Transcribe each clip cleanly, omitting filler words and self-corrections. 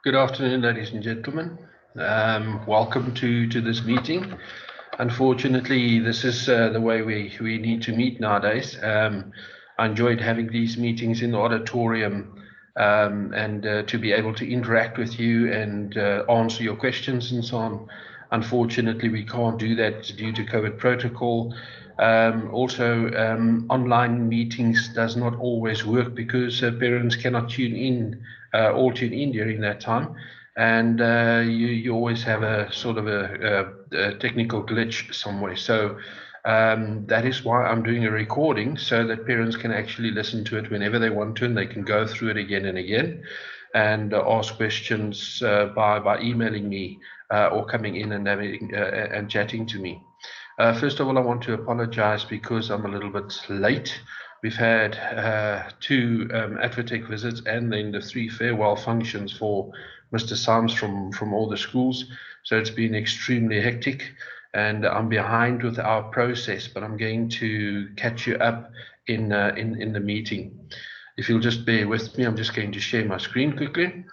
Good afternoon, ladies and gentlemen. Welcome to this meeting. Unfortunately, this is the way we need to meet nowadays. I enjoyed having these meetings in the auditorium and to be able to interact with you and answer your questions and so on. Unfortunately, we can't do that due to COVID protocol. Also, online meetings does not always work because parents cannot tune in, all tune in during that time, and you always have a sort of a technical glitch somewhere. So that is why I'm doing a recording so that parents can actually listen to it whenever they want to, and they can go through it again and again, and ask questions by emailing me or coming in and chatting to me. First of all, I want to apologize because I'm a little bit late. We've had two Advotech visits and then the 3 farewell functions for Mr. Sams from all the schools. So it's been extremely hectic and I'm behind with our process, but I'm going to catch you up in the meeting. If you'll just bear with me, I'm just going to share my screen quickly.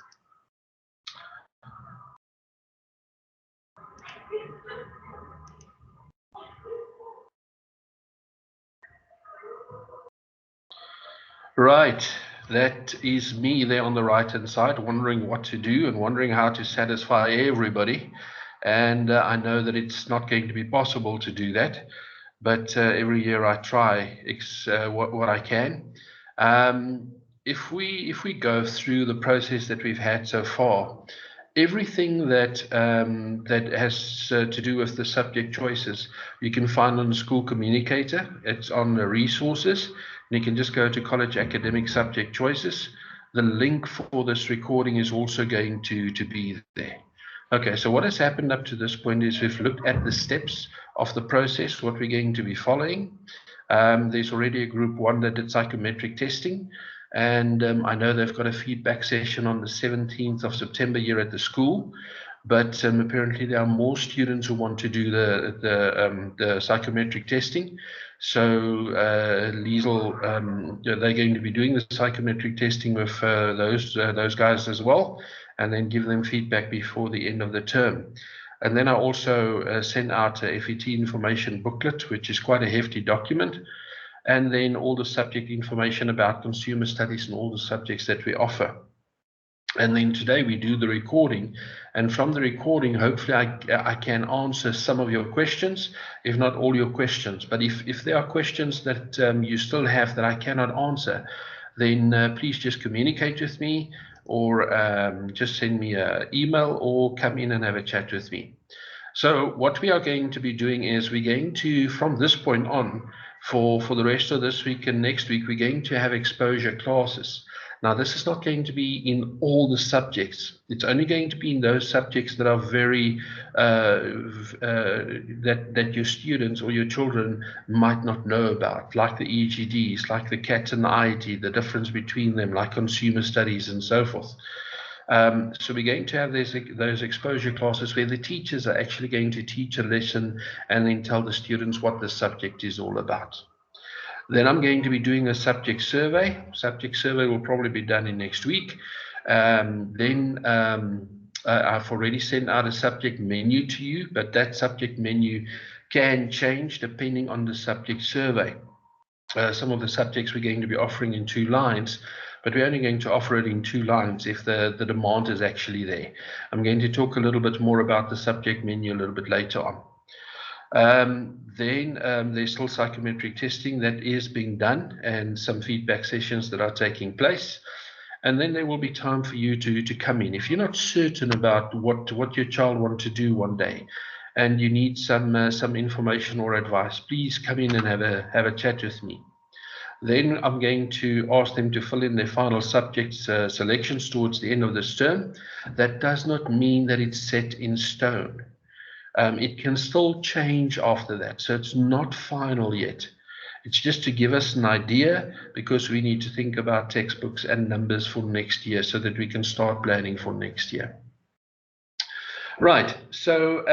Right, that is me there on the right-hand side, wondering what to do and wondering how to satisfy everybody. And I know that it's not going to be possible to do that, but every year I try what I can. If we go through the process that we've had so far, everything that has to do with the subject choices, you can find on the school communicator. It's on the resources. And you can just go to college academic subject choices. The link for this recording is also going to be there. Okay, so what has happened up to this point is we've looked at the steps of the process, what we're going to be following. There's already a group 1 that did psychometric testing. And I know they've got a feedback session on the 17th of September here at the school. But apparently there are more students who want to do the psychometric testing. So Liesel, they're going to be doing the psychometric testing with those guys as well, and then give them feedback before the end of the term. And then I also sent out a FET information booklet, which is quite a hefty document, and then all the subject information about consumer studies and all the subjects that we offer. And then today we do the recording, and from the recording, hopefully I can answer some of your questions, if not all your questions. But if there are questions that you still have that I cannot answer, then please just communicate with me, or just send me an email, or come in and have a chat with me. So what we are going to be doing is we're going to, from this point on, for the rest of this week and next week, we're going to have exposure classes. Now, this is not going to be in all the subjects. It's only going to be in those subjects that are very, that your students or your children might not know about, like the EGDs, like the CAT and the IET, the difference between them, like consumer studies and so forth. So we're going to have those exposure classes where the teachers are actually going to teach a lesson and then tell the students what the subject is all about. Then I'm going to be doing a subject survey. Subject survey will probably be done in next week. Then I've already sent out a subject menu to you, but that subject menu can change depending on the subject survey. Some of the subjects we're going to be offering in 2 lines, but we're only going to offer it in 2 lines if the demand is actually there. I'm going to talk a little bit more about the subject menu a little bit later on. Then there's still psychometric testing that is being done and some feedback sessions that are taking place. And then there will be time for you to come in. If you're not certain about what your child wants to do one day, and you need some information or advice, please come in and have a chat with me. Then I'm going to ask them to fill in their final subjects selections towards the end of this term. That does not mean that it's set in stone. It can still change after that, so it's not final yet. It's just to give us an idea, because we need to think about textbooks and numbers for next year so that we can start planning for next year. Right. So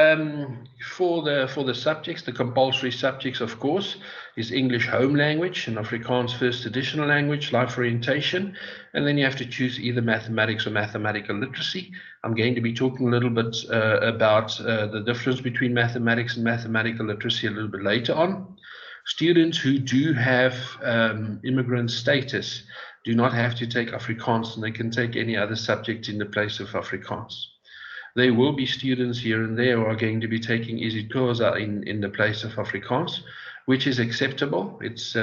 for the subjects, the compulsory subjects, of course, is English home language and Afrikaans first additional language, life orientation, and then you have to choose either mathematics or mathematical literacy. I'm going to be talking a little bit about the difference between mathematics and mathematical literacy a little bit later on. Students who do have immigrant status do not have to take Afrikaans, and they can take any other subject in the place of Afrikaans. There will be students here and there who are going to be taking isiXhosa in the place of Afrikaans, which is acceptable. It's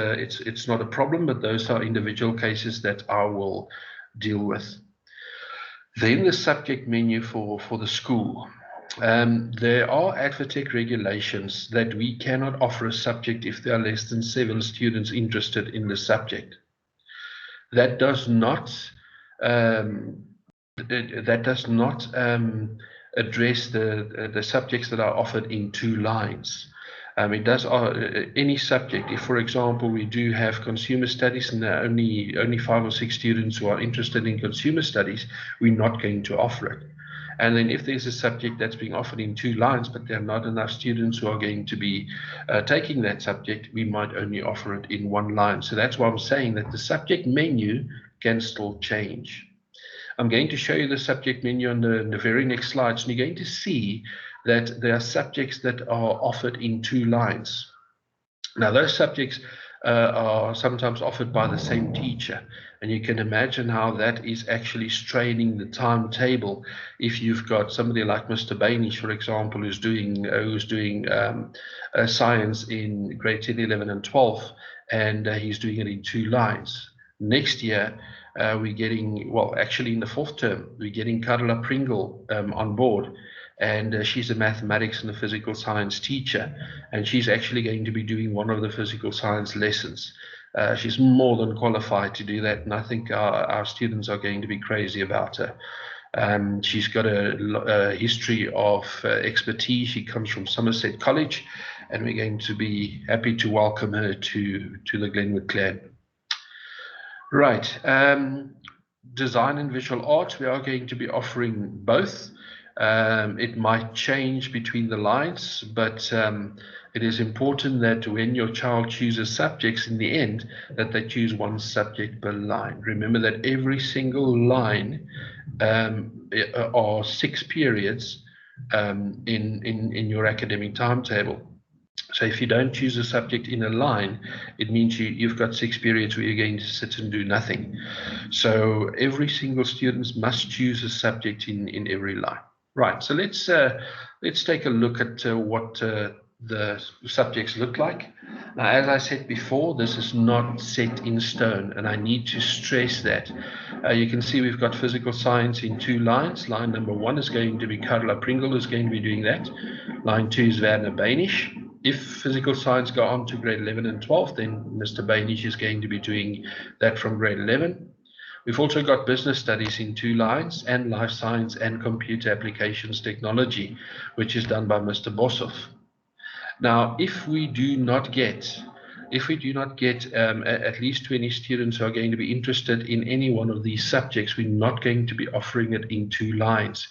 not a problem, but those are individual cases that I will deal with. Then the subject menu for the school. There are ADvTECH regulations that we cannot offer a subject if there are less than 7 students interested in the subject. That does not address the subjects that are offered in 2 lines. It does any subject. If, for example, we do have consumer studies and there are only 5 or 6 students who are interested in consumer studies, we're not going to offer it. And then if there's a subject that's being offered in 2 lines, but there are not enough students who are going to be taking that subject, we might only offer it in 1 line. So that's why I'm saying that the subject menu can still change. I'm going to show you the subject menu on the very next slides, and you're going to see that there are subjects that are offered in 2 lines. Now, those subjects are sometimes offered by the same teacher, and you can imagine how that is actually straining the timetable. If you've got somebody like Mr. Bainish, for example, who's doing science in grade 10, 11, and 12, and he's doing it in 2 lines. Next year, we're getting, well, actually in the 4th term, we're getting Carla Pringle on board, and she's a mathematics and a physical science teacher, and she's actually going to be doing one of the physical science lessons. She's more than qualified to do that, and I think our students are going to be crazy about her. She's got a history of expertise. She comes from Somerset College, and we're going to be happy to welcome her to the Glenwood clan. Right. Design and visual arts, we are going to be offering both. It might change between the lines, but it is important that when your child chooses subjects in the end, that they choose 1 subject per line. Remember that every single line are 6 periods in your academic timetable. So if you don't choose a subject in a line, it means you've got 6 periods where you're going to sit and do nothing. So every single student must choose a subject in every line. Right, so let's take a look at what the subjects look like. Now, as I said before, this is not set in stone, and I need to stress that. You can see we've got physical science in 2 lines. Line number 1 is going to be Carla Pringle, who's going to be doing that. Line 2 is Werner Bainish. If physical science go on to grade 11 and 12, then Mr. Bainish is going to be doing that from grade 11. We've also got business studies in 2 lines, and life science and computer applications technology, which is done by Mr. Boshoff. Now, if we do not get at least 20 students who are going to be interested in any one of these subjects, we're not going to be offering it in 2 lines.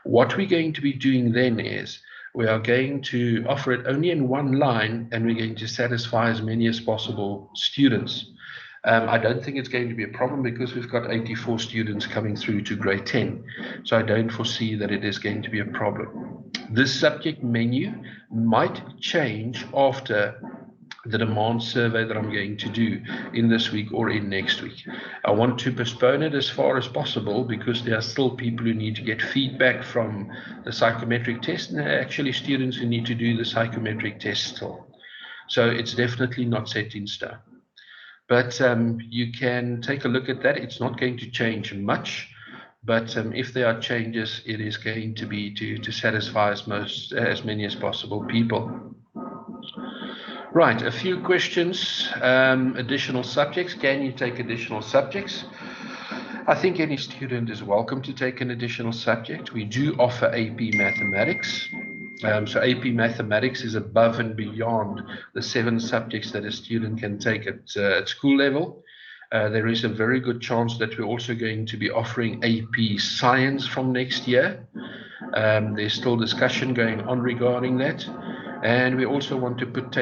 What we're going to be doing then is we are going to offer it only in 1 line, and we're going to satisfy as many as possible students. I don't think it's going to be a problem because we've got 84 students coming through to grade 10. So I don't foresee that it is going to be a problem. This subject menu might change after the demand survey that I'm going to do in this week or in next week. I want to postpone it as far as possible because there are still people who need to get feedback from the psychometric test, and there are actually students who need to do the psychometric test still. So it's definitely not set in stone. But you can take a look at that. It's not going to change much, but if there are changes, it is going to be to satisfy as many as possible people. Right, a few questions. Additional subjects. Can you take additional subjects? I think any student is welcome to take an additional subject. We do offer AP Mathematics. So AP Mathematics is above and beyond the 7 subjects that a student can take at school level. There is a very good chance that we're also going to be offering AP Science from next year. There's still discussion going on regarding that. And we also want to put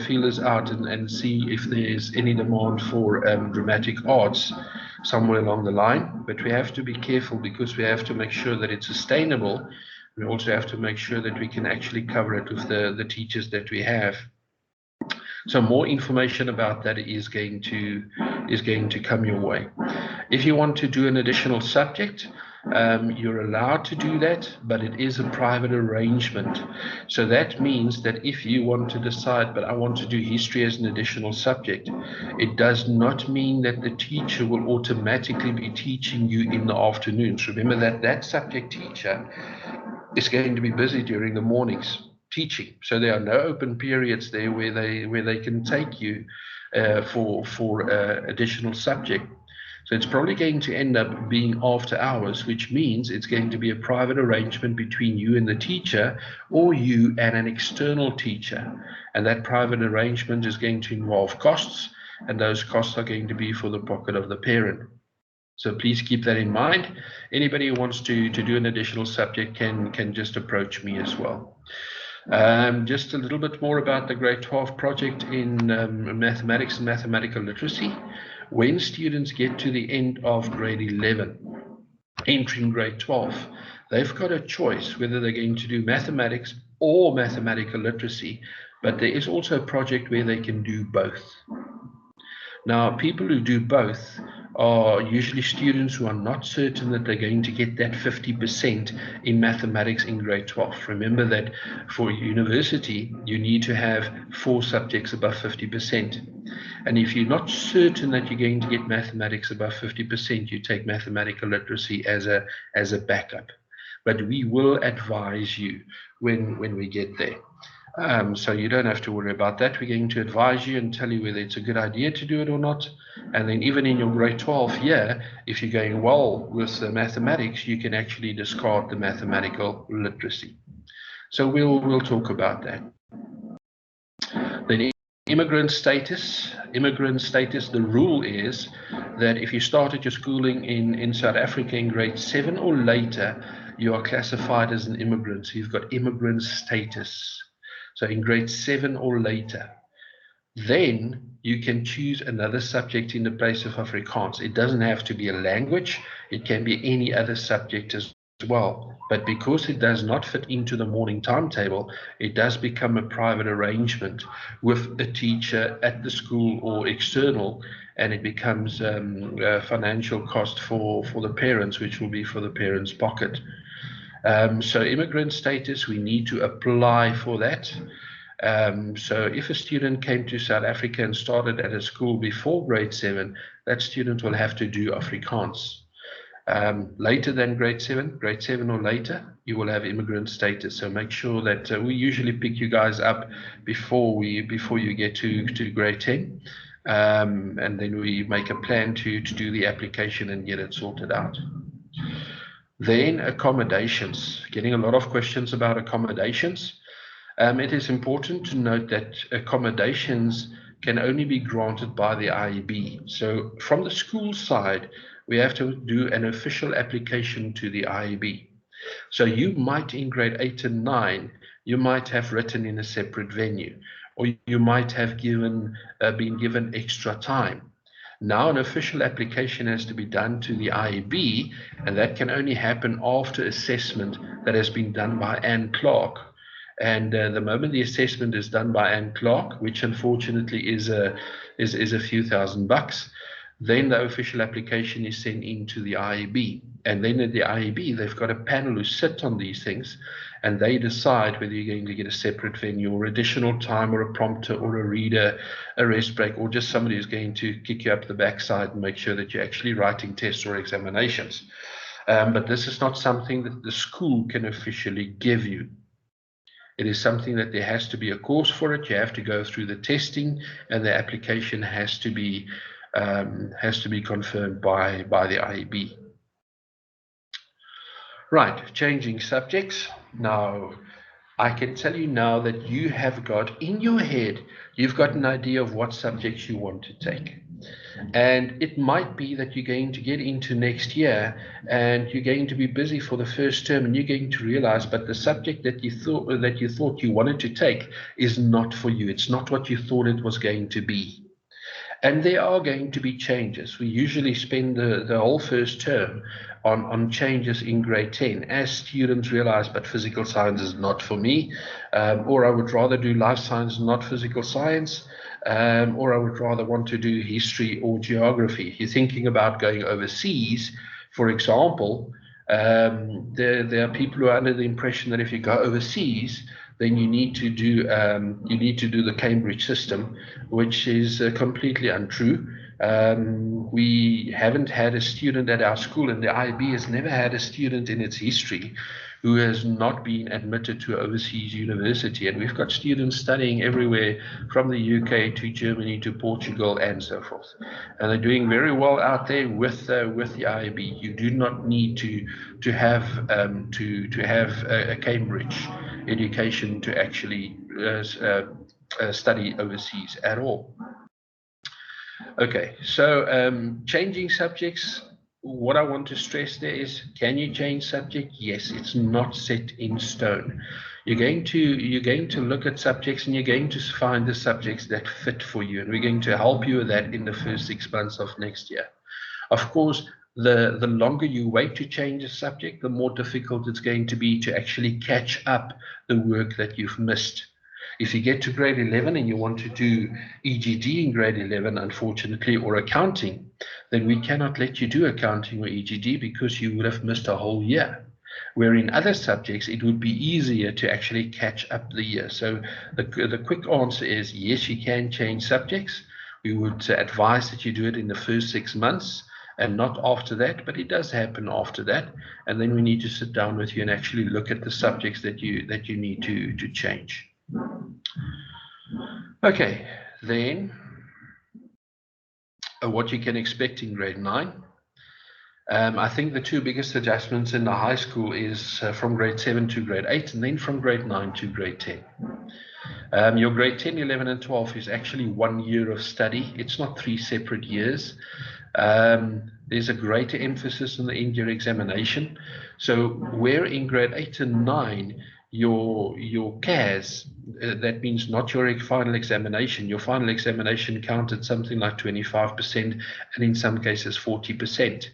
feelers out and see if there's any demand for dramatic arts somewhere along the line. But we have to be careful because we have to make sure that it's sustainable. We also have to make sure that we can actually cover it with the teachers that we have. So more information about that is going to come your way. If you want to do an additional subject, you're allowed to do that, but it is a private arrangement. So that means that if you want to decide, but I want to do history as an additional subject, it does not mean that the teacher will automatically be teaching you in the afternoons. Remember that that subject teacher is going to be busy during the mornings teaching. So there are no open periods there where they can take you for additional subject. So it's probably going to end up being after hours, which means it's going to be a private arrangement between you and the teacher, or you and an external teacher. And that private arrangement is going to involve costs, and those costs are going to be for the pocket of the parent. So please keep that in mind. Anybody who wants to do an additional subject can just approach me as well. Just a little bit more about the grade 12 project in mathematics and mathematical literacy. When students get to the end of grade 11, entering grade 12, they've got a choice whether they're going to do mathematics or mathematical literacy, but there is also a project where they can do both. Now, people who do both are usually students who are not certain that they're going to get that 50% in mathematics in grade 12. Remember that for university, you need to have 4 subjects above 50%. And if you're not certain that you're going to get mathematics above 50%, you take mathematical literacy as a backup. But we will advise you when we get there. So you don't have to worry about that. We're going to advise you and tell you whether it's a good idea to do it or not. And then even in your grade 12 year, if you're going well with the mathematics, you can actually discard the mathematical literacy. So we'll talk about that. Then immigrant status, the rule is that if you started your schooling in South Africa in grade 7 or later, you are classified as an immigrant. So you've got immigrant status. So in grade 7 or later, then you can choose another subject in the place of Afrikaans. It doesn't have to be a language. It can be any other subject as well. But because it does not fit into the morning timetable, it does become a private arrangement with a teacher at the school or external, and it becomes a financial cost for the parents, which will be for the parents' pocket. So immigrant status, we need to apply for that. So if a student came to South Africa and started at a school before grade 7, that student will have to do Afrikaans. Later than grade 7 or later, you will have immigrant status. So make sure that we usually pick you guys up before you get to grade 10. And then we make a plan to do the application and get it sorted out. Then accommodations, getting a lot of questions about accommodations. It is important to note that accommodations can only be granted by the IEB. So from the school side, we have to do an official application to the IEB. So you might in grade 8 and 9, you might have written in a separate venue, or you might have been given extra time. Now an official application has to be done to the IEB, and that can only happen after assessment that has been done by Anne Clark. And the moment the assessment is done by Anne Clark, which unfortunately is a few $1,000s, then the official application is sent into the IEB. And then at the IEB, they've got a panel who sit on these things, and they decide whether you're going to get a separate venue or additional time or a prompter or a reader, a rest break, or just somebody who's going to kick you up the backside and make sure that you're actually writing tests or examinations. But this is not something that the school can officially give you. It is something that there has to be a course for it. You have to go through the testing, and the application has to be confirmed by the IEB. Right, changing subjects. Now, I can tell you now that you have got in your head, you've got an idea of what subjects you want to take. And it might be that you're going to get into next year and you're going to be busy for the first term, and you're going to realize, but the subject that you thought you wanted to take is not for you. It's not what you thought it was going to be. And there are going to be changes. We usually spend the whole first term on changes in grade 10 as students realize, but physical science is not for me, or I would rather do life science, not physical science, or I would rather want to do history or geography. If you're thinking about going overseas, for example, there are people who are under the impression that if you go overseas, then you need to do the Cambridge system, which is completely untrue. We haven't had a student at our school, and the IB has never had a student in its history who has not been admitted to overseas university. And we've got students studying everywhere from the UK to Germany to Portugal and so forth. And they're doing very well out there with the IB. You do not need to have a Cambridge education to actually study overseas at all. Okay, so changing subjects. What I want to stress there is, can you change subject? Yes, it's not set in stone. You're going to look at subjects, and you're going to find the subjects that fit for you, and we're going to help you with that in the first 6 months of next year. Of course, the longer you wait to change a subject, the more difficult it's going to be to actually catch up the work that you've missed. If you get to grade 11 and you want to do EGD in grade 11, unfortunately, or accounting, then we cannot let you do accounting or EGD because you would have missed a whole year. Where in other subjects, it would be easier to actually catch up the year. So the quick answer is yes, you can change subjects. We would advise that you do it in the first 6 months and not after that, but it does happen after that. And then we need to sit down with you and actually look at the subjects that you need to change. Okay, then what you can expect in grade 9. I think the two biggest adjustments in the high school is from grade 7 to grade 8, and then from grade 9 to grade 10. Your grade 10, 11, and 12 is actually 1 year of study. It's not 3 separate years. There's a greater emphasis on the end-year examination. So where in grade 8 and 9, your CAS, that means not your final examination. Your final examination counted something like 25%, and in some cases 40%.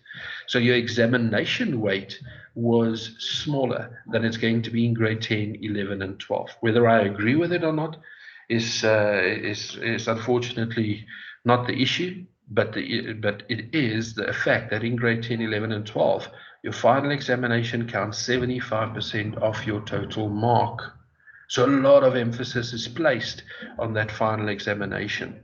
So your examination weight was smaller than it's going to be in grade 10, 11, and 12. Whether I agree with it or not is unfortunately not the issue, but it is the fact that in grade 10, 11, and 12, your final examination counts 75% of your total mark. So a lot of emphasis is placed on that final examination.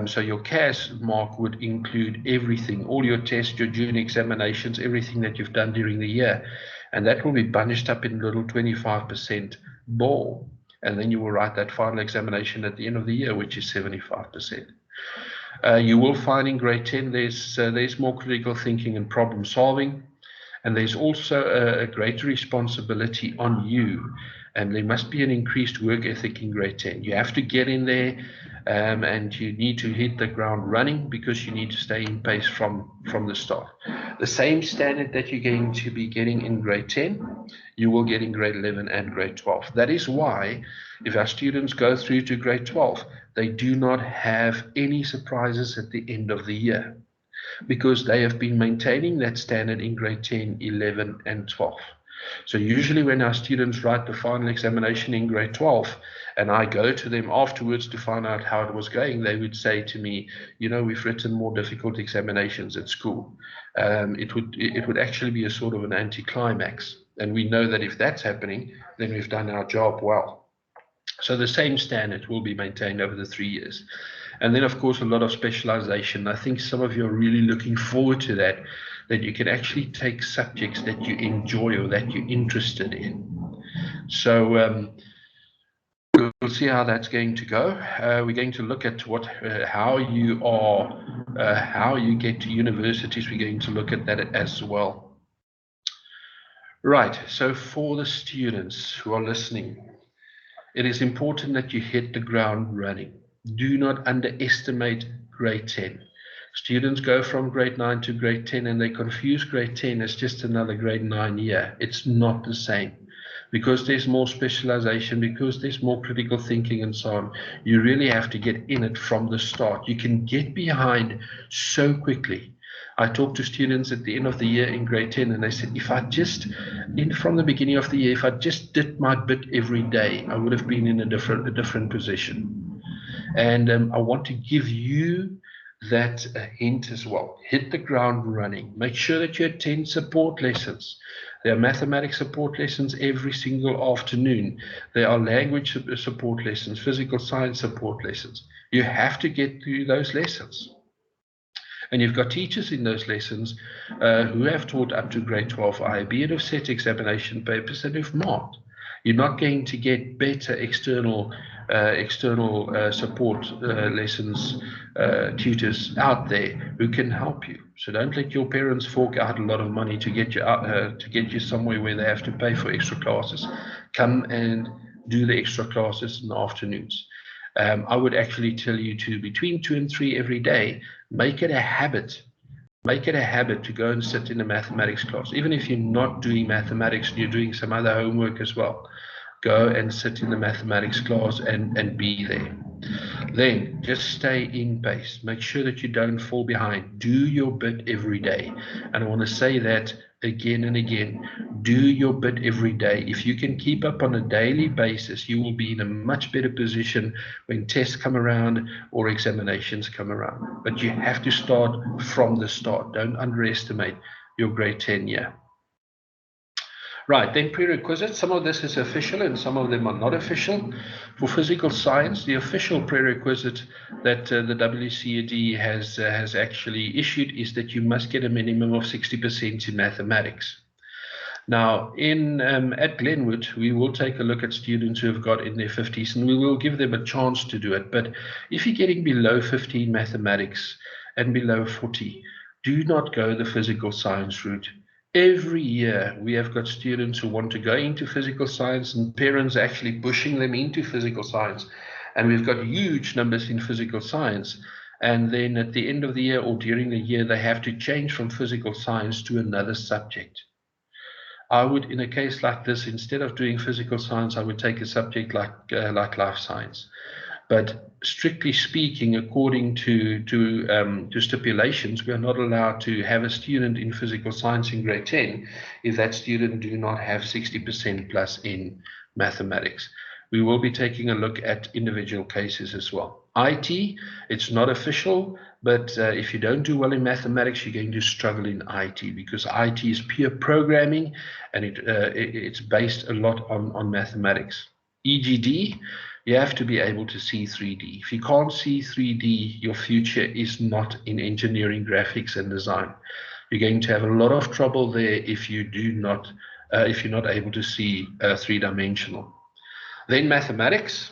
So your CAS mark would include everything, all your tests, your June examinations, everything that you've done during the year. And that will be bunched up in a little 25% ball. And then you will write that final examination at the end of the year, which is 75%. You will find in grade 10 there's more critical thinking and problem solving, and there's also a greater responsibility on you, and there must be an increased work ethic in grade 10. You have to get in there, and you need to hit the ground running because you need to stay in pace from the start. The same standard that you're going to be getting in grade 10, you will get in grade 11 and grade 12. That is why if our students go through to grade 12, they do not have any surprises at the end of the year, because they have been maintaining that standard in grade 10, 11, and 12. So usually when our students write the final examination in grade 12, and I go to them afterwards to find out how it was going, they would say to me, you know, we've written more difficult examinations at school. It would actually be a sort of an anticlimax. And we know that if that's happening, then we've done our job well. So the same standard will be maintained over the 3 years. And then, of course, a lot of specialization. I think some of you are really looking forward to that you can actually take subjects that you enjoy or that you're interested in. So we'll see how that's going to go. We're going to look at how you get to universities. We're going to look at that as well. Right, so for the students who are listening, it is important that you hit the ground running. Do not underestimate grade 10. Students go from grade 9 to grade 10 and they confuse grade 10 as just another grade 9 year. It's not the same. Because there's more specialization, because there's more critical thinking and so on, you really have to get in it from the start. You can get behind so quickly. I talked to students at the end of the year in grade 10 and they said, if I just, from the beginning of the year, if I just did my bit every day, I would have been in a different position. And I want to give you that hint as well. Hit the ground running. Make sure that you attend support lessons. There are mathematics support lessons every single afternoon. There are language support lessons, physical science support lessons. You have to get through those lessons. And you've got teachers in those lessons who have taught up to grade 12 IB and have set examination papers and who've marked. You're not going to get better external support lessons tutors out there who can help you. So don't let your parents fork out a lot of money to get you out, to get you somewhere where they have to pay for extra classes. Come and do the extra classes in the afternoons. I would actually tell you to, between 2 and 3 every day, make it a habit. Make it a habit to go and sit in a mathematics class. Even if you're not doing mathematics and you're doing some other homework as well, go and sit in the mathematics class and be there. Then just stay in pace. Make sure that you don't fall behind. Do your bit every day. And I want to say that again and again. Do your bit every day. If you can keep up on a daily basis, you will be in a much better position when tests come around or examinations come around. But you have to start from the start. Don't underestimate your grade 10 year. Right, then prerequisites. Some of this is official and some of them are not official. For physical science, the official prerequisite that the WCED has actually issued is that you must get a minimum of 60% in mathematics. Now, at Glenwood, we will take a look at students who have got in their 50s and we will give them a chance to do it. But if you're getting below 50 in mathematics and below 40, do not go the physical science route. Every year, we have got students who want to go into physical science and parents actually pushing them into physical science. And we've got huge numbers in physical science. And then at the end of the year or during the year, they have to change from physical science to another subject. I would, in a case like this, instead of doing physical science, I would take a subject like life science. But strictly speaking, according to stipulations, we are not allowed to have a student in physical science in grade 10 if that student do not have 60% plus in mathematics. We will be taking a look at individual cases as well. IT, it's not official, but if you don't do well in mathematics, you're going to struggle in IT because IT is pure programming and it's based a lot on mathematics. EGD, you have to be able to see 3D. If you can't see 3D, your future is not in engineering, graphics, and design. You're going to have a lot of trouble there if you do not, if you're not able to see three-dimensional. Then mathematics.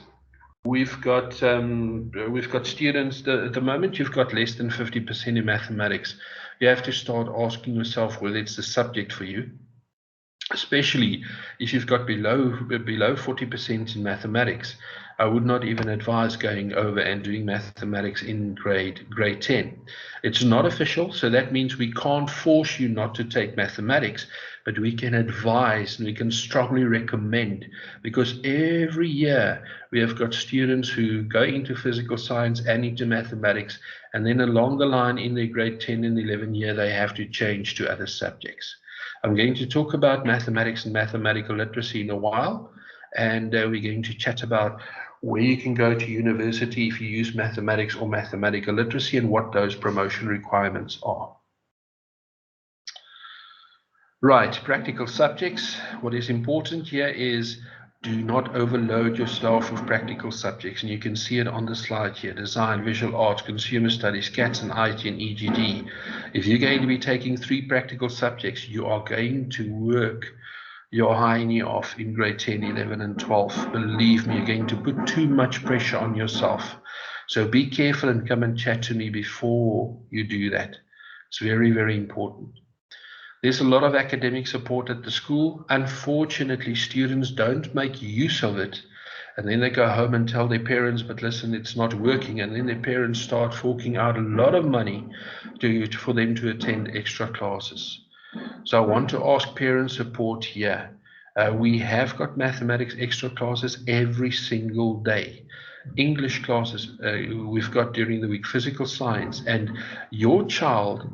We've got students. At the moment, you've got less than 50% in mathematics. You have to start asking yourself whether it's the subject for you. Especially if you've got below 40% in mathematics, I would not even advise going over and doing mathematics in grade 10. It's not official, so that means we can't force you not to take mathematics, but we can advise and we can strongly recommend, because every year we have got students who go into physical science and into mathematics, and then along the line in their grade 10 and 11 year, they have to change to other subjects. I'm going to talk about mathematics and mathematical literacy in a while, and we're going to chat about where you can go to university if you use mathematics or mathematical literacy and what those promotion requirements are. Right, practical subjects. What is important here is do not overload yourself with practical subjects. And you can see it on the slide here: design, visual arts, consumer studies, CATS and IT and EGD. If you're going to be taking 3 practical subjects, you are going to work your hiney off in grade 10, 11 and 12. Believe me, you're going to put too much pressure on yourself. So be careful and come and chat to me before you do that. It's very, very important. There's a lot of academic support at the school. Unfortunately, students don't make use of it And then they go home and tell their parents, but listen, it's not working. And then their parents start forking out a lot of money for them to attend extra classes. So I want to ask parent support here. We have got mathematics extra classes every single day. English classes we've got during the week, physical science, and your child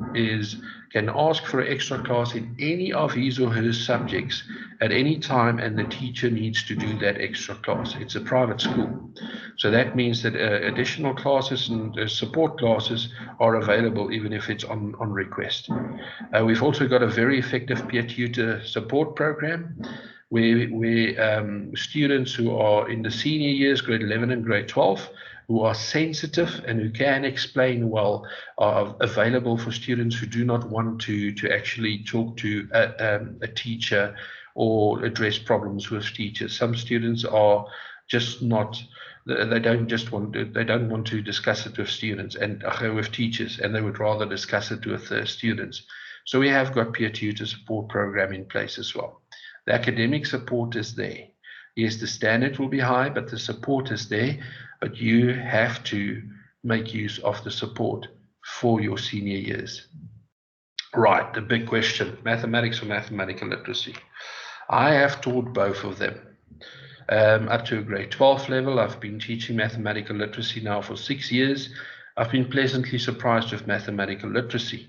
can ask for an extra class in any of his or her subjects at any time, and the teacher needs to do that extra class. It's a private school, so that means that additional classes and support classes are available even if it's on request. We've also got a very effective peer tutor support program where students who are in the senior years, grade 11 and grade 12, who are sensitive and who can explain well, are available for students who do not want to actually talk to a teacher or address problems with teachers. Some students are just not, they don't want to discuss it with students and with teachers, and they would rather discuss it with students. So we have got peer tutor support program in place as well. The academic support is there. Yes, the standard will be high, but the support is there. But you have to make use of the support for your senior years. Right, the big question, mathematics or mathematical literacy. I have taught both of them. Up to a grade 12 level, I've been teaching mathematical literacy now for 6 years. I've been pleasantly surprised with mathematical literacy.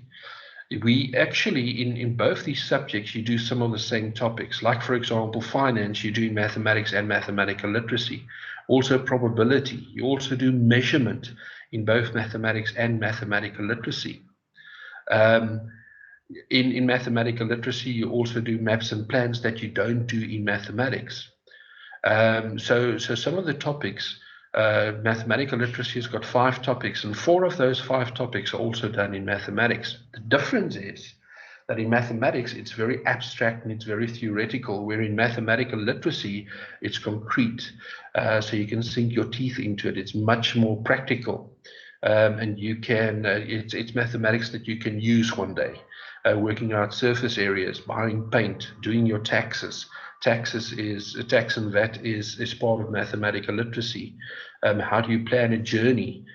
We actually, in both these subjects, you do some of the same topics. Like, for example, finance, you do mathematics and mathematical literacy. Also probability. You also do measurement in both mathematics and mathematical literacy. In mathematical literacy, you also do maps and plans that you don't do in mathematics. So some of the topics, mathematical literacy has got 5 topics, and 4 of those 5 topics are also done in mathematics. The difference is that in mathematics, it's very abstract and it's very theoretical, where in mathematical literacy, it's concrete. So you can sink your teeth into it. It's much more practical. And you can, it's mathematics that you can use one day, working out surface areas, buying paint, doing your taxes. Tax and VAT is part of mathematical literacy. How do you plan a journey?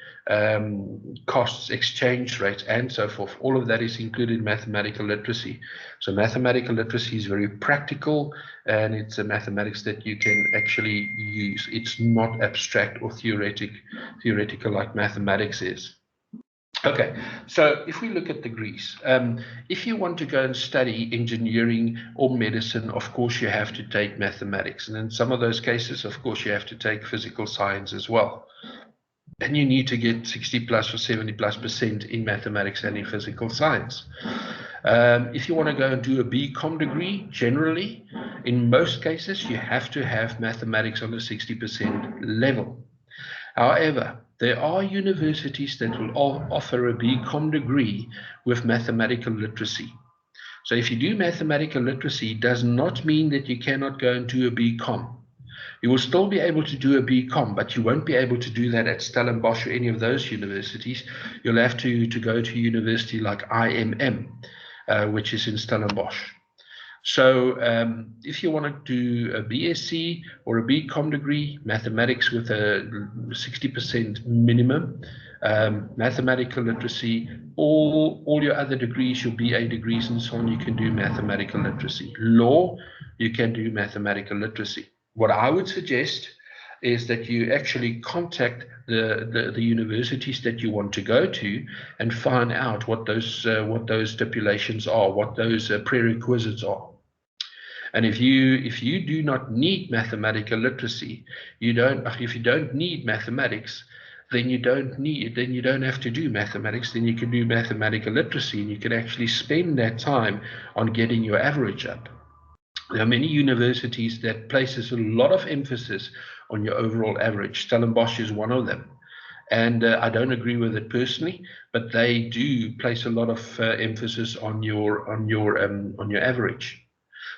Costs, exchange rates, and so forth. All of that is included in mathematical literacy. So mathematical literacy is very practical, and it's a mathematics that you can actually use. It's not abstract or theoretical like mathematics is. Okay, so if we look at degrees, if you want to go and study engineering or medicine, of course you have to take mathematics. And in some of those cases, of course, you have to take physical science as well. And you need to get 60 plus or 70+% in mathematics and in physical science. If you want to go and do a BCom degree, generally, in most cases, you have to have mathematics on a 60% level. However, there are universities that will offer a BCom degree with mathematical literacy. So if you do mathematical literacy, it does not mean that you cannot go and do a BCom. You will still be able to do a BCom, but you won't be able to do that at Stellenbosch or any of those universities. You'll have to go to a university like IMM, which is in Stellenbosch. So if you want to do a BSc or a BCom degree, mathematics with a 60% minimum, mathematical literacy, all your other degrees, your BA degrees and so on, you can do mathematical literacy. Law, you can do mathematical literacy. What I would suggest is that you actually contact the universities that you want to go to and find out what those stipulations are, what those prerequisites are. And if you do not need mathematical literacy, if you don't need mathematics, then you don't have to do mathematics. Then you can do mathematical literacy, and you can actually spend that time on getting your average up. There are many universities that places a lot of emphasis on your overall average. Stellenbosch is one of them. And I don't agree with it personally, but they do place a lot of emphasis on your average.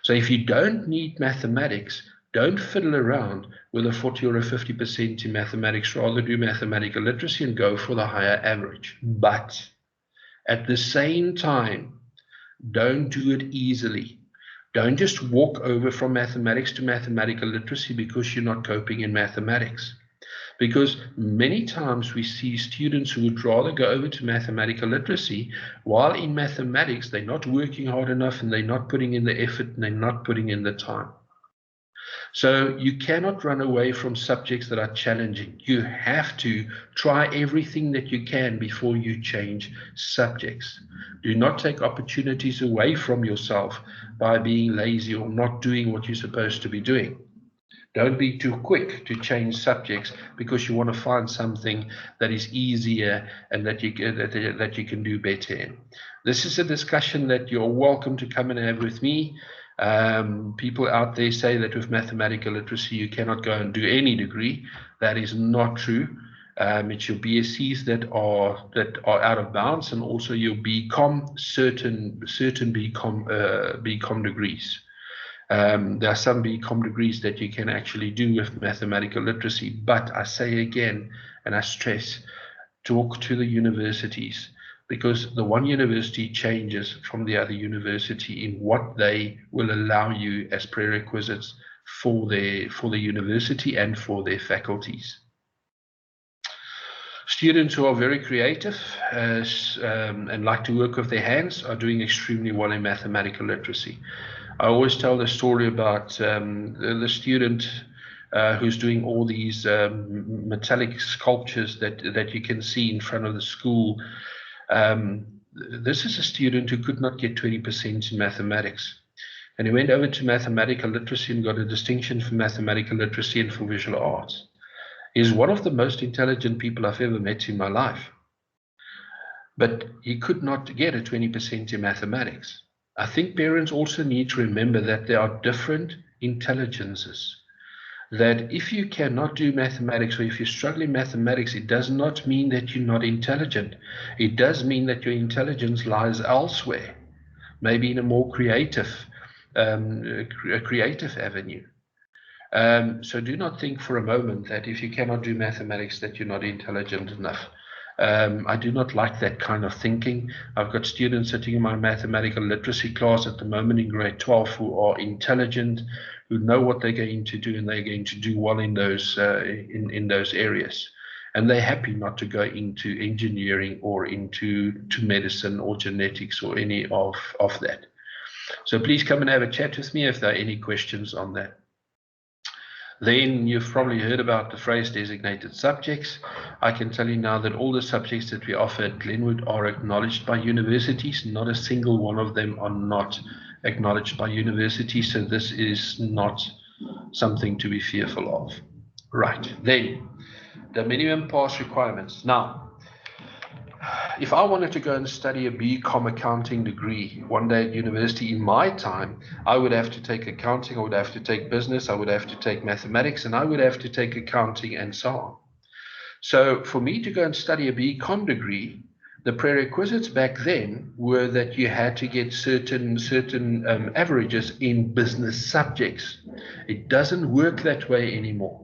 So if you don't need mathematics, don't fiddle around with a 40 or a 50% in mathematics. Rather do mathematical literacy and go for the higher average. But at the same time, don't do it easily. Don't just walk over from mathematics to mathematical literacy because you're not coping in mathematics. Because many times we see students who would rather go over to mathematical literacy, while in mathematics they're not working hard enough and they're not putting in the effort and they're not putting in the time. So you cannot run away from subjects that are challenging. You have to try everything that you can before you change subjects. Do not take opportunities away from yourself by being lazy or not doing what you're supposed to be doing. Don't be too quick to change subjects because you want to find something that is easier and that you can do better in. This is a discussion that you're welcome to come and have with me. People out there say that with mathematical literacy you cannot go and do any degree. That is not true. It's your BScs that are out of bounds, and also your BCom, certain BCom degrees. There are some BCom degrees that you can actually do with mathematical literacy, but I say again, and I stress, talk to the universities, because the one university changes from the other university in what they will allow you as prerequisites for the university and for their faculties. Students who are very creative and like to work with their hands are doing extremely well in mathematical literacy. I always tell the story about the student who's doing all these metallic sculptures that you can see in front of the school. This is a student who could not get 20% in mathematics. And he went over to mathematical literacy and got a distinction for mathematical literacy and for visual arts. He's one of the most intelligent people I've ever met in my life. But he could not get a 20% in mathematics. I think parents also need to remember that there are different intelligences. That if you cannot do mathematics, or if you struggle in mathematics, it does not mean that you're not intelligent. It does mean that your intelligence lies elsewhere, maybe in a more creative avenue. So do not think for a moment that if you cannot do mathematics that you're not intelligent enough. I do not like that kind of thinking. I've got students sitting in my mathematical literacy class at the moment in grade 12 who are intelligent, who know what they're going to do, and they're going to do well in those areas. And they're happy not to go into engineering or into medicine or genetics or any of that. So please come and have a chat with me if there are any questions on that. Then you've probably heard about the phrase designated subjects. I can tell you now that all the subjects that we offer at Glenwood are acknowledged by universities. Not a single one of them are not acknowledged by universities. So this is not something to be fearful of. Right, then the minimum pass requirements. Now, if I wanted to go and study a BCom accounting degree one day at university in my time, I would have to take accounting, I would have to take business, I would have to take mathematics, and I would have to take accounting and so on. So for me to go and study a BCom degree, the prerequisites back then were that you had to get certain averages in business subjects. It doesn't work that way anymore.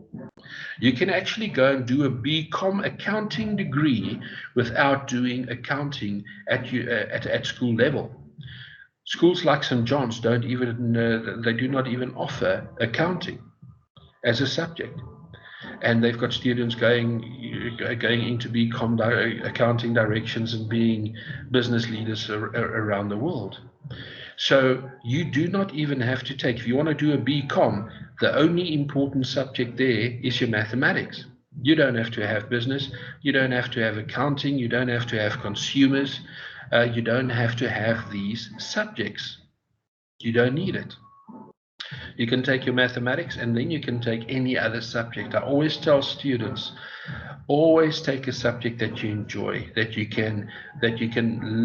You can actually go and do a BCom accounting degree without doing accounting at school level. Schools like St. John's they do not even offer accounting as a subject. And they've got students going into BCom accounting directions and being business leaders around the world. So you do not even have to take, if you want to do a BCom, the only important subject there is your mathematics. You don't have to have business, you don't have to have accounting, you don't have to have consumers, you don't have to have these subjects. You don't need it. You can take your mathematics and then you can take any other subject. I always tell students, always take a subject that you enjoy, that you can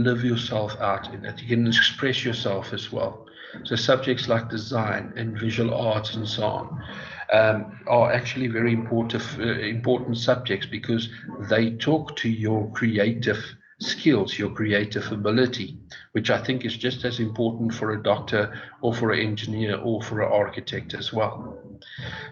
live yourself out in, that you can express yourself as well. So subjects like design and visual arts and so on are actually very important subjects because they talk to your creative skills, your creative ability, which I think is just as important for a doctor or for an engineer or for an architect as well.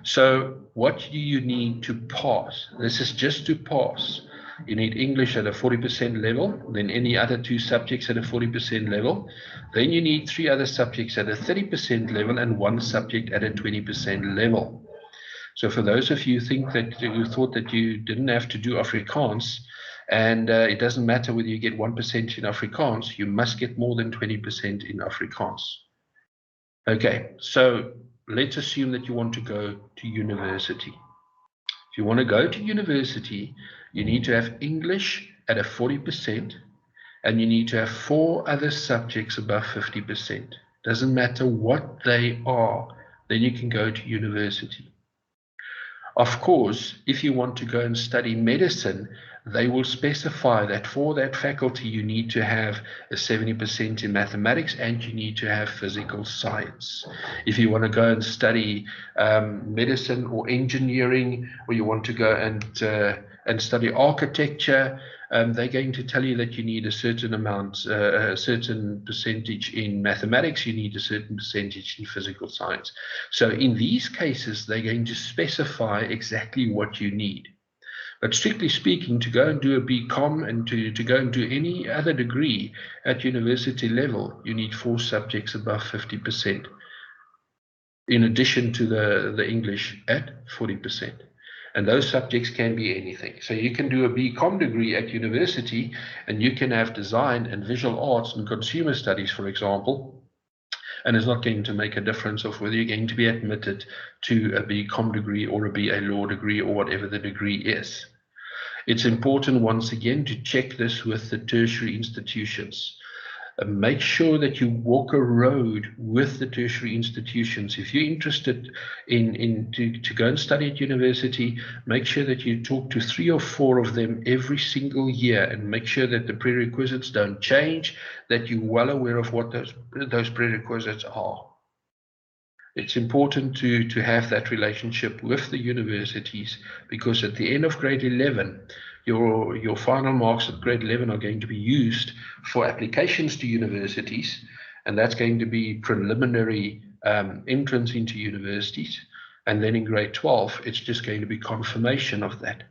So what do you need to pass? This is just to pass. You need English at a 40% level, then any other 2 subjects at a 40% level. Then you need 3 other subjects at a 30% level and 1 subject at a 20% level. So for those of you who thought that you didn't have to do Afrikaans, and it doesn't matter whether you get 1% in Afrikaans, you must get more than 20% in Afrikaans. Okay, so let's assume that you want to go to university. If you want to go to university, you need to have English at a 40%, and you need to have 4 other subjects above 50%. Doesn't matter what they are, then you can go to university. Of course, if you want to go and study medicine, they will specify that for that faculty you need to have a 70% in mathematics and you need to have physical science. If you want to go and study medicine or engineering, or you want to go and study architecture, they're going to tell you that you need a certain amount, a certain percentage in mathematics, you need a certain percentage in physical science. So in these cases, they're going to specify exactly what you need. But strictly speaking, to go and do a BCom and to go and do any other degree at university level, you need 4 subjects above 50%, in addition to the English at 40%. And those subjects can be anything. So you can do a BCom degree at university and you can have design and visual arts and consumer studies, for example, and it's not going to make a difference of whether you're going to be admitted to a BCom degree or a BA law degree or whatever the degree is. It's important, once again, to check this with the tertiary institutions. Make sure that you walk a road with the tertiary institutions. If you're interested to go and study at university, make sure that you talk to 3 or 4 of them every single year and make sure that the prerequisites don't change, that you're well aware of what those prerequisites are. It's important to have that relationship with the universities, because at the end of grade 11, your final marks at grade 11 are going to be used for applications to universities, and that's going to be preliminary entrance into universities. And then in grade 12, it's just going to be confirmation of that.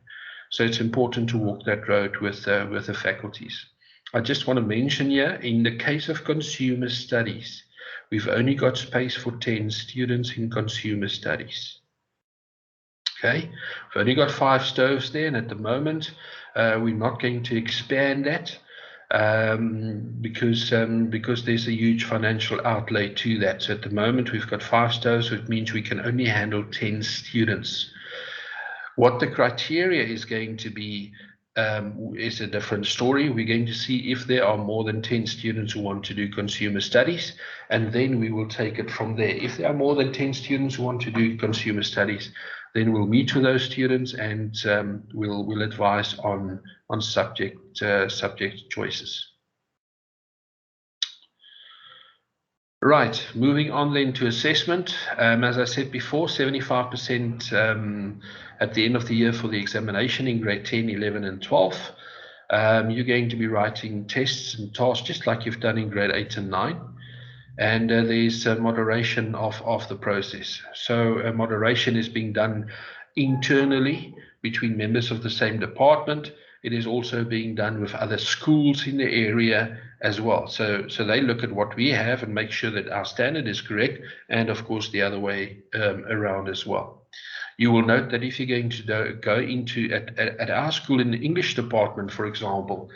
So it's important to walk that road with the faculties. I just want to mention here, in the case of consumer studies, we've only got space for 10 students in consumer studies. Okay, we've only got 5 stoves there, and at the moment we're not going to expand that because there's a huge financial outlay to that. So at the moment we've got 5 stoves, which means we can only handle 10 students. What the criteria is going to be is a different story. We're going to see if there are more than 10 students who want to do consumer studies, and then we will take it from there. If there are more than 10 students who want to do consumer studies, then we'll meet with those students and we'll advise on subject choices. Right, moving on then to assessment. As I said before, 75% at the end of the year for the examination in grade 10, 11, and 12. You're going to be writing tests and tasks just like you've done in grade 8 and 9. And there's moderation of the process. So moderation is being done internally between members of the same department. It is also being done with other schools in the area as well. So they look at what we have and make sure that our standard is correct, and of course the other way around as well. You will note that if you're going to go into, at our school in the English department, for example,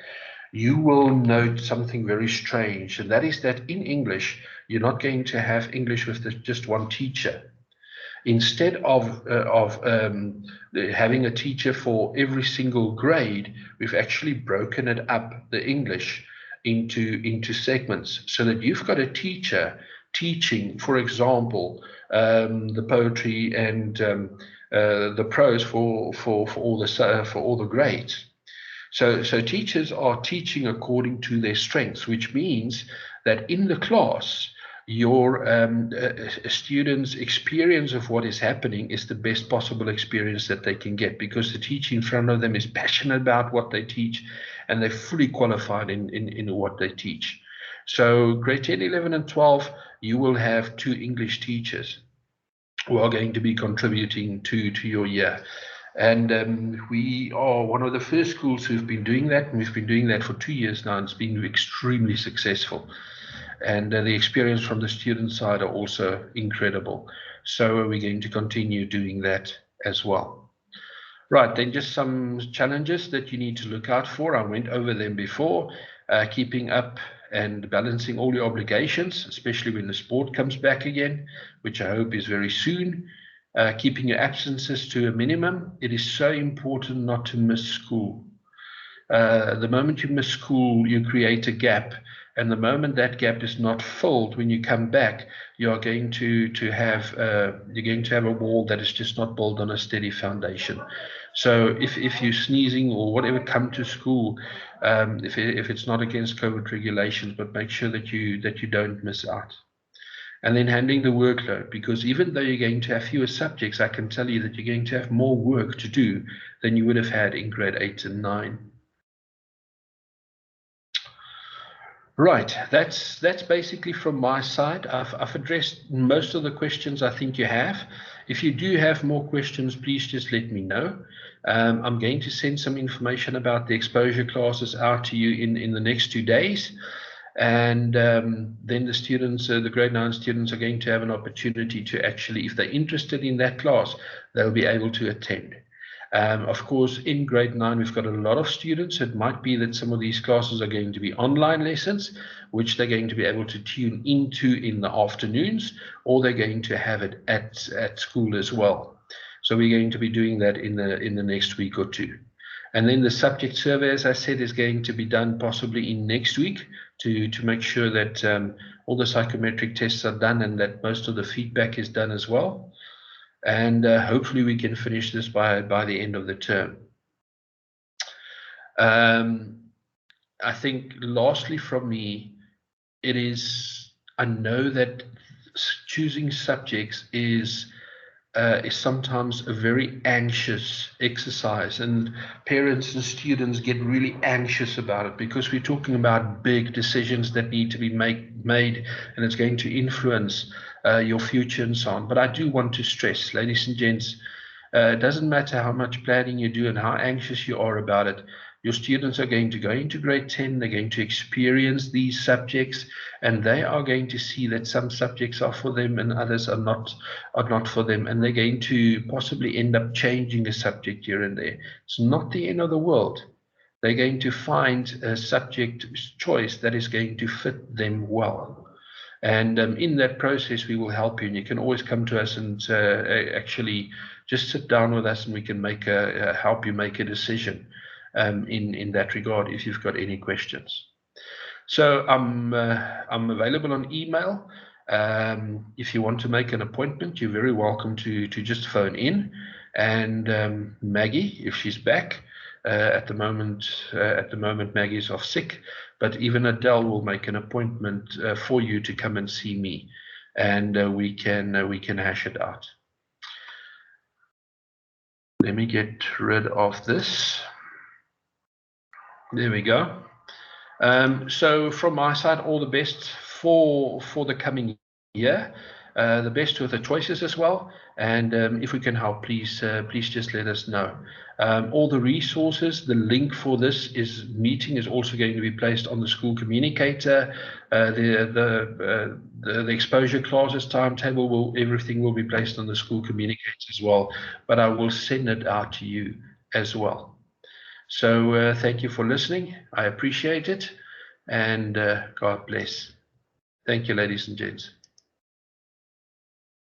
you will note something very strange, and that is that in English, you're not going to have English with just one teacher. Instead of having a teacher for every single grade, we've actually broken it up, the English, into segments, so that you've got a teacher teaching, for example, the poetry and the prose for all the grades. So teachers are teaching according to their strengths, which means that in the class, your students' experience of what is happening is the best possible experience that they can get, because the teacher in front of them is passionate about what they teach and they're fully qualified in what they teach. So grade 10, 11, and 12, you will have 2 English teachers who are going to be contributing to your year. And we are one of the first schools who've been doing that, and we've been doing that for 2 years now, and it's been extremely successful. And the experience from the student side are also incredible. So we're going to continue doing that as well. Right, then just some challenges that you need to look out for. I went over them before. Keeping up and balancing all your obligations, especially when the sport comes back again, which I hope is very soon. Keeping your absences to a minimum. It is so important not to miss school. The moment you miss school, you create a gap. And the moment that gap is not filled, when you come back, you are going to have a wall that is just not built on a steady foundation. So if you're sneezing or whatever, come to school. If it's not against COVID regulations, but make sure that you don't miss out. And then handling the workload, because even though you're going to have fewer subjects, I can tell you that you're going to have more work to do than you would have had in grade 8 and 9. Right, that's basically from my side. I've addressed most of the questions I think you have. If you do have more questions, please just let me know. I'm going to send some information about the exposure classes out to you in the next 2 days. And then the students, the grade 9 students, are going to have an opportunity to actually, if they're interested in that class, they'll be able to attend. Of course, in grade 9, we've got a lot of students. It might be that some of these classes are going to be online lessons, which they're going to be able to tune into in the afternoons, or they're going to have it at school as well. So we're going to be doing that in the next week or two. And then the subject survey, as I said, is going to be done possibly in next week to make sure that all the psychometric tests are done and that most of the feedback is done as well. And hopefully we can finish this by the end of the term. I think lastly from me, I know that choosing subjects is sometimes a very anxious exercise, and parents and students get really anxious about it because we're talking about big decisions that need to be made, and it's going to influence your future and so on. But I do want to stress, ladies and gents, it doesn't matter how much planning you do and how anxious you are about it. Your students are going to go into grade 10, they're going to experience these subjects, and they are going to see that some subjects are for them and others are not for them, and they're going to possibly end up changing a subject here and there. It's not the end of the world. They're going to find a subject choice that is going to fit them well. And in that process, we will help you. And you can always come to us and actually just sit down with us, and we can help you make a decision in that regard if you've got any questions. So I'm available on email. If you want to make an appointment, you're very welcome to just phone in. And Maggie, if she's back, at the moment Maggie's off sick, but even Adele will make an appointment for you to come and see me, and we can hash it out. Let me get rid of this. There we go. So from my side, all the best for the coming year. The best with the choices as well. And if we can help, please just let us know. All the resources, the link for this meeting is also going to be placed on the school communicator. The exposure classes timetable, everything will be placed on the school communicator as well. But I will send it out to you as well. So thank you for listening. I appreciate it. And God bless. Thank you, ladies and gents.